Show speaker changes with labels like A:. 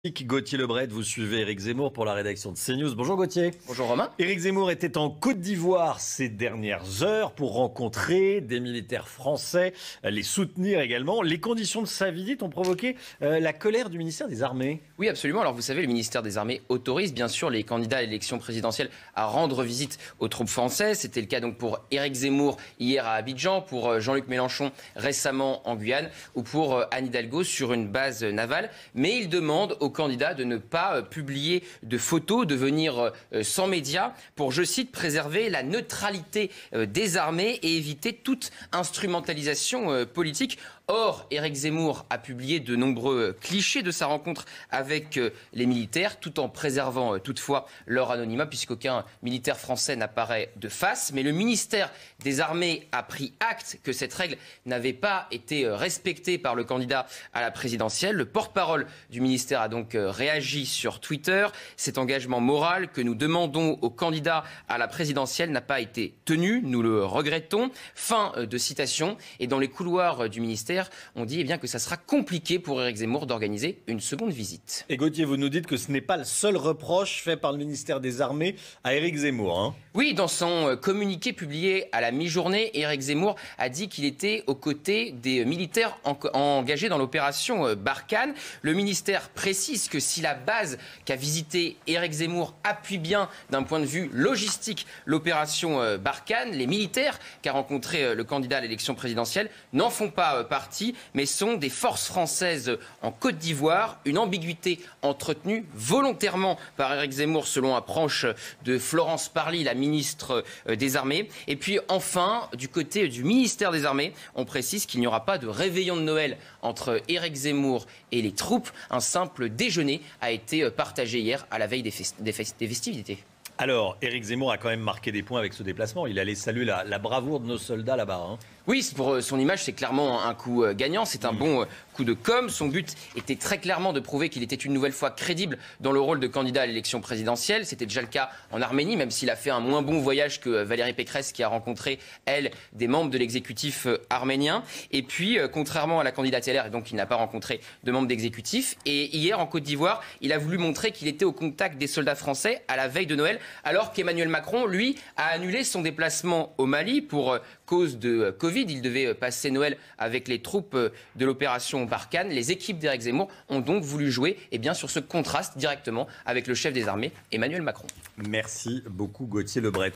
A: Gauthier Lebret, vous suivez Éric Zemmour pour la rédaction de CNews. Bonjour Gauthier.
B: Bonjour Romain.
A: Éric Zemmour était en Côte d'Ivoire ces dernières heures pour rencontrer des militaires français, les soutenir également. Les conditions de sa visite ont provoqué la colère du ministère des Armées.
B: Oui, absolument. Alors vous savez, le ministère des Armées autorise bien sûr les candidats à l'élection présidentielle à rendre visite aux troupes françaises. C'était le cas donc pour Éric Zemmour hier à Abidjan, pour Jean-Luc Mélenchon récemment en Guyane ou pour Anne Hidalgo sur une base navale. Mais il demande aux candidats de ne pas publier de photos, de venir sans médias pour, je cite, préserver la neutralité des armées et éviter toute instrumentalisation politique. Or, Éric Zemmour a publié de nombreux clichés de sa rencontre avec les militaires, tout en préservant toutefois leur anonymat, puisqu'aucun militaire français n'apparaît de face. Mais le ministère des Armées a pris acte que cette règle n'avait pas été respectée par le candidat à la présidentielle. Le porte-parole du ministère a donc réagi sur Twitter. Cet engagement moral que nous demandons aux candidats à la présidentielle n'a pas été tenu. Nous le regrettons. Fin de citation. Et dans les couloirs du ministère, on dit que ça sera compliqué pour Éric Zemmour d'organiser une seconde visite.
A: Et Gauthier, vous nous dites que ce n'est pas le seul reproche fait par le ministère des Armées à Éric Zemmour, hein.
B: Oui, dans son communiqué publié à la mi-journée, Éric Zemmour a dit qu'il était aux côtés des militaires engagés dans l'opération Barkhane. Le ministère précise que si la base qu'a visité Éric Zemmour appuie bien d'un point de vue logistique l'opération Barkhane, les militaires qu'a rencontré le candidat à l'élection présidentielle n'en font pas partie, mais sont des forces françaises en Côte d'Ivoire. Une ambiguïté entretenue volontairement par Éric Zemmour, selon approche de Florence Parly, la ministre des Armées. Et puis enfin, du côté du ministère des Armées, on précise qu'il n'y aura pas de réveillon de Noël entre Éric Zemmour et les troupes. Un simple déjeuner a été partagé hier à la veille des festivités.
A: Alors, Éric Zemmour a quand même marqué des points avec ce déplacement. Il allait saluer la bravoure de nos soldats là-bas, hein.
B: Oui, pour son image, c'est clairement un coup gagnant. C'est un bon coup de com'. Son but était très clairement de prouver qu'il était une nouvelle fois crédible dans le rôle de candidat à l'élection présidentielle. C'était déjà le cas en Arménie, même s'il a fait un moins bon voyage que Valérie Pécresse, qui a rencontré, elle, des membres de l'exécutif arménien. Et puis, contrairement à la candidate LR, donc il n'a pas rencontré de membres d'exécutif. Et hier, en Côte d'Ivoire, il a voulu montrer qu'il était au contact des soldats français à la veille de Noël, alors qu'Emmanuel Macron, lui, a annulé son déplacement au Mali pour cause de Covid. Il devait passer Noël avec les troupes de l'opération Barkhane. Les équipes d'Éric Zemmour ont donc voulu jouer sur ce contraste directement avec le chef des armées, Emmanuel Macron.
A: Merci beaucoup Gauthier Lebret.